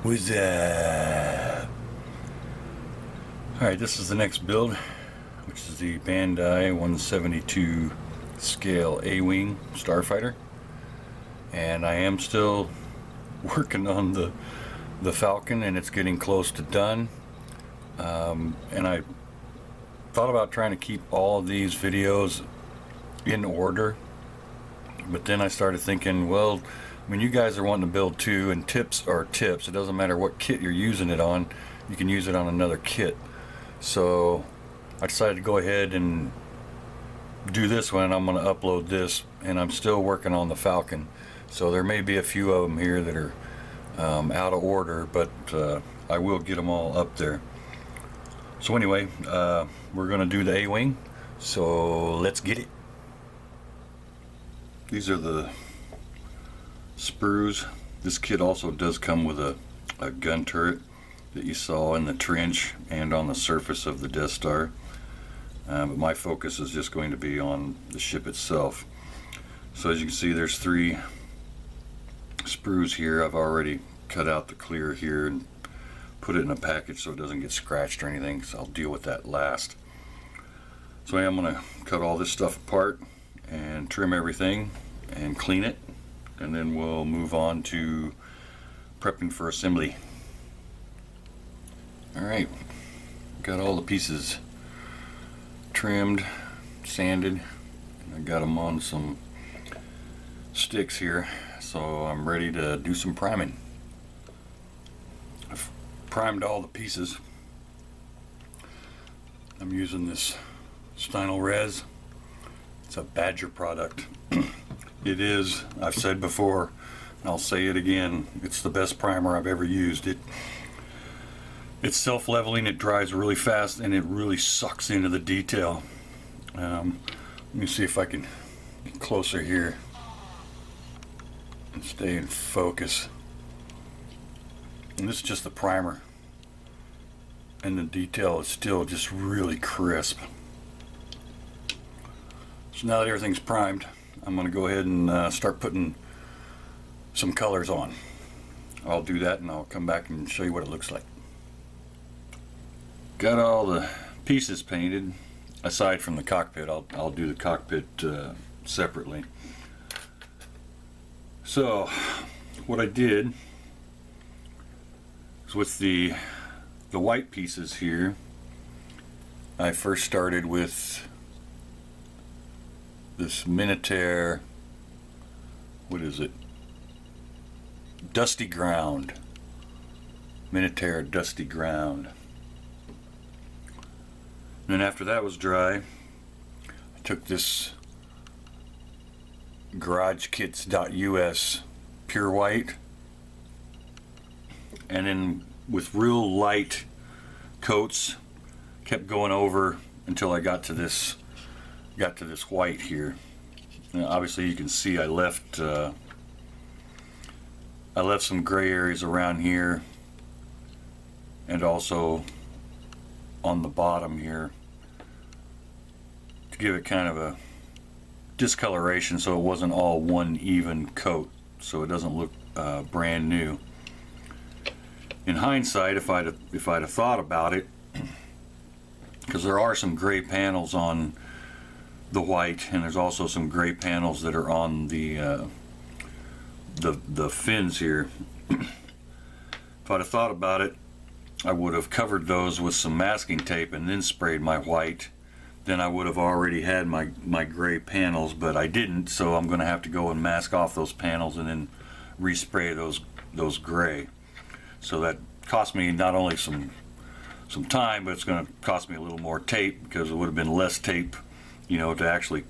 What's up? Alright, this is the next build, which is the Bandai 172 scale A-Wing Starfighter. And I am still working on the Falcon, and it's getting close to done. And I thought about trying to keep all of these videos in order, but then I started thinking, well, I mean, you guys are wanting to build too, and tips are tips. It doesn't matter what kit you're using it on, you can use it on another kit. So I decided to go ahead and do this one. I'm going to upload this, and I'm still working on the Falcon. So there may be a few of them here that are out of order, but I will get them all up there. So anyway, we're going to do the A-Wing, so let's get it. These are the sprues. This kit also does come with a gun turret that you saw in the trench and on the surface of the Death Star. But my focus is just going to be on the ship itself. So as you can see, there's 3 sprues here. I've already cut out the clear here and put it in a package so it doesn't get scratched or anything, so I'll deal with that last. So I'm going to cut all this stuff apart and trim everything and clean it, and then we'll move on to prepping for assembly. Alright, got all the pieces trimmed, sanded, and I got them on some sticks here, so I'm ready to do some priming. I've primed all the pieces. I'm using this Stynel Res. It's a Badger product. It is, I've said before, and I'll say it again, it's the best primer I've ever used. It's self-leveling, it dries really fast, and it really sucks into the detail. Let me see if I can get closer here and stay in focus. And this is just the primer, and the detail is still just really crisp. So now that everything's primed, I'm going to go ahead and start putting some colors on. I'll do that and I'll come back and show you what it looks like. Got all the pieces painted, aside from the cockpit. I'll do the cockpit separately. So what I did is with the white pieces here, I first started with this Minotaur, what is it? Dusty Ground. Minotaur Dusty Ground. And then after that was dry, I took this GarageKits.us pure white, and then with real light coats, kept going over until I got to this white here. Now, obviously you can see I left some gray areas around here, and also on the bottom here, to give it kind of a discoloration so it wasn't all one even coat, so it doesn't look brand new. In hindsight, if I'd have thought about it, because there are some gray panels on the white, and there's also some gray panels that are on the fins here. If I'd have thought about it, I would have covered those with some masking tape and then sprayed my white. Then I would have already had my gray panels, but I didn't, so I'm going to have to go and mask off those panels and then respray those gray. So that cost me not only some time, but it's going to cost me a little more tape, because it would have been less tape, you know, to actually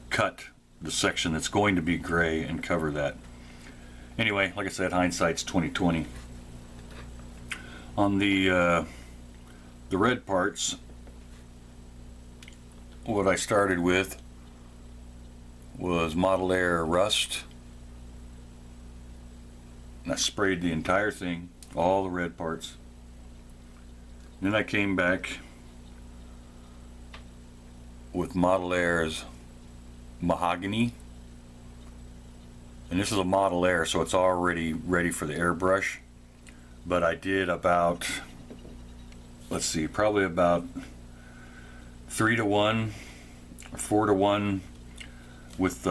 cut the section that's going to be gray and cover that. Anyway, like I said, hindsight's 20/20. On the red parts, what I started with was Model Air Rust, and I sprayed the entire thing, all the red parts. Then I came back with Model Air's Mahogany, and this is a Model Air, so it's already ready for the airbrush. but I did about, let's see, probably about 3 to 1 or 4 to 1 with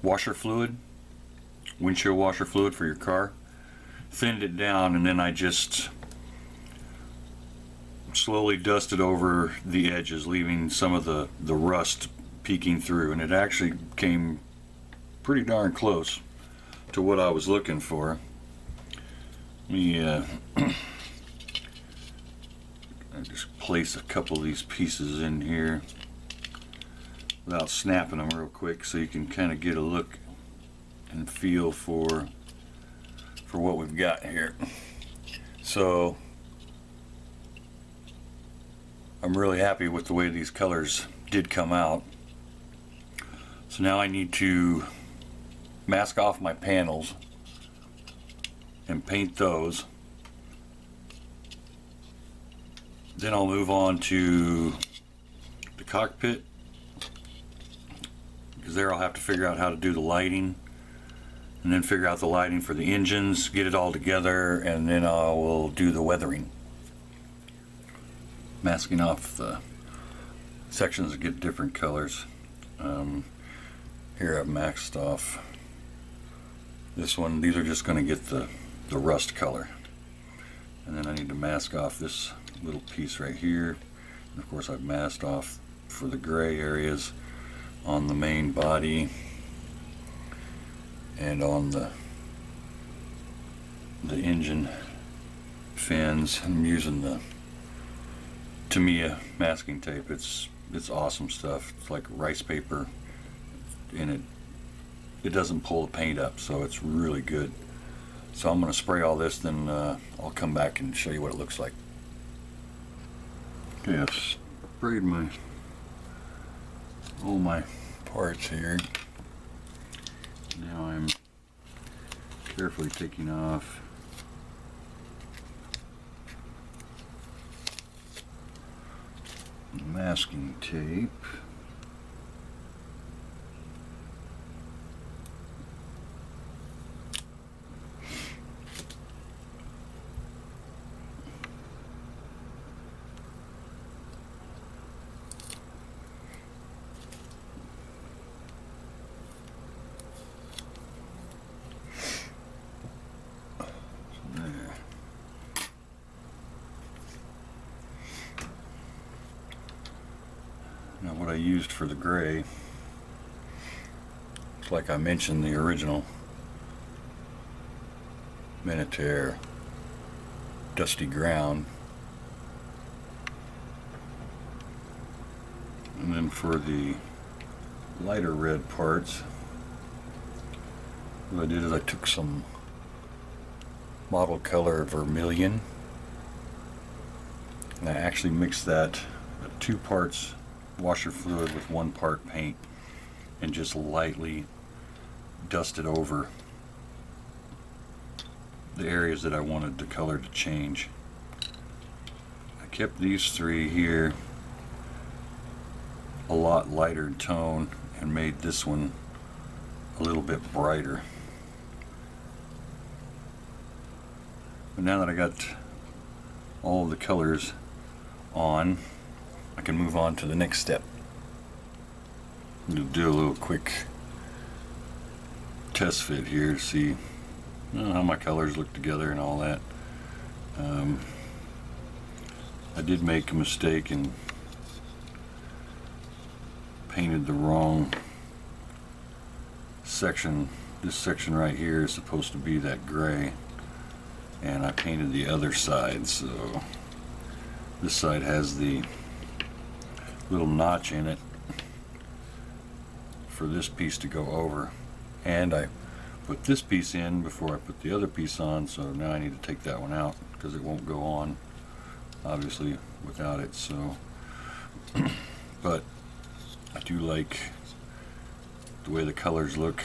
washer fluid, windshield washer fluid for your car. Thinned it down, and then I just slowly dusted over the edges, leaving some of the rust peeking through, and it actually came pretty darn close to what I was looking for. Let me I just place a couple of these pieces in here without snapping them real quick, so you can kind of get a look and feel for what we've got here. So I'm really happy with the way these colors did come out. So now I need to mask off my panels and paint those. Then I'll move on to the cockpit, because there I'll have to figure out how to do the lighting, and then figure out the lighting for the engines, get it all together, and then I will do the weathering. Masking off the sections to get different colors. Here I've maxed off this one. These are just going to get the rust color. And then I need to mask off this little piece right here. And of course I've masked off for the gray areas on the main body and on the engine fins. I'm using the Tamiya masking tape. It's awesome stuff. It's like rice paper, and it doesn't pull the paint up, so it's really good. So I'm going to spray all this, then I'll come back and show you what it looks like. Okay, I've sprayed all my parts here. Now I'm carefully taking off masking tape. Now what I used for the gray, it's like I mentioned, the original Minotaur Dusty Ground. And then for the lighter red parts, what I did is I took some Model Color Vermilion, and I actually mixed that 2 parts washer fluid with 1 part paint, and just lightly dusted over the areas that I wanted the color to change. I kept these 3 here a lot lighter in tone and made this one a little bit brighter. But now that I got all of the colors on, I can move on to the next step. I'll do a little quick test fit here to see how my colors look together and all that. I did make a mistake and painted the wrong section. This section right here is supposed to be that gray, and I painted the other side, so this side has the little notch in it for this piece to go over, and I put this piece in before I put the other piece on, so now I need to take that one out because it won't go on obviously without it. So but I do like the way the colors look.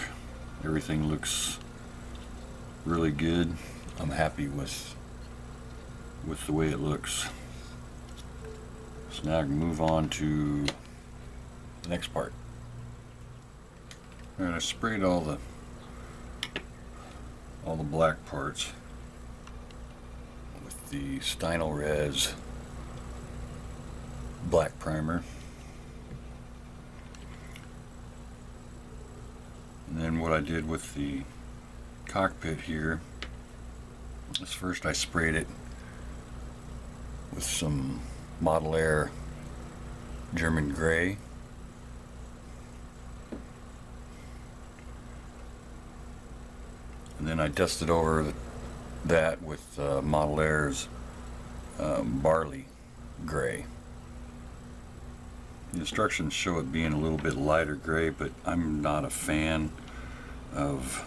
Everything looks really good. I'm happy with the way it looks. So now I can move on to the next part. Alright, I sprayed all the black parts, the Stynylrez black primer. And then what I did with the cockpit here is first I sprayed it with some Model Air German gray. And then I dusted over that with Model Air's barley gray. The instructions show it being a little bit lighter gray, but I'm not a fan of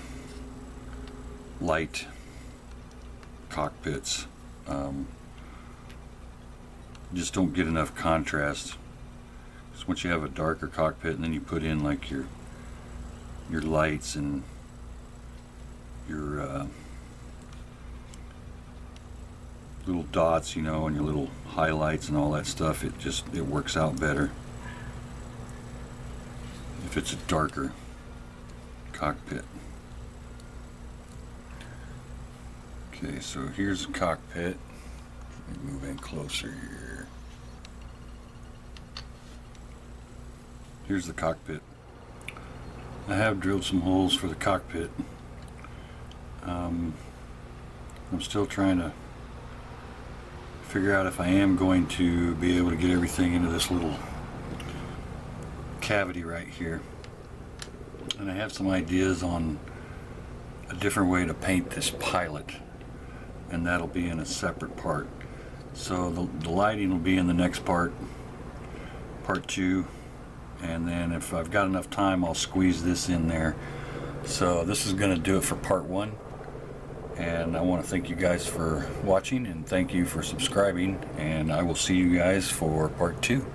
light cockpits. Just don't get enough contrast. Because once you have a darker cockpit and then you put in like your lights and your little dots, you know, and your little highlights and all that stuff, it works out better if it's a darker cockpit. Okay, so here's the cockpit. Let me move in closer here. Here's the cockpit. I have drilled some holes for the cockpit. I'm still trying to figure out if I am going to be able to get everything into this little cavity right here. And I have some ideas on a different way to paint this pilot, and that'll be in a separate part. So the lighting will be in the next part 2, and then if I've got enough time I'll squeeze this in there. So this is going to do it for part 1, and I want to thank you guys for watching, and thank you for subscribing, and I will see you guys for part 2.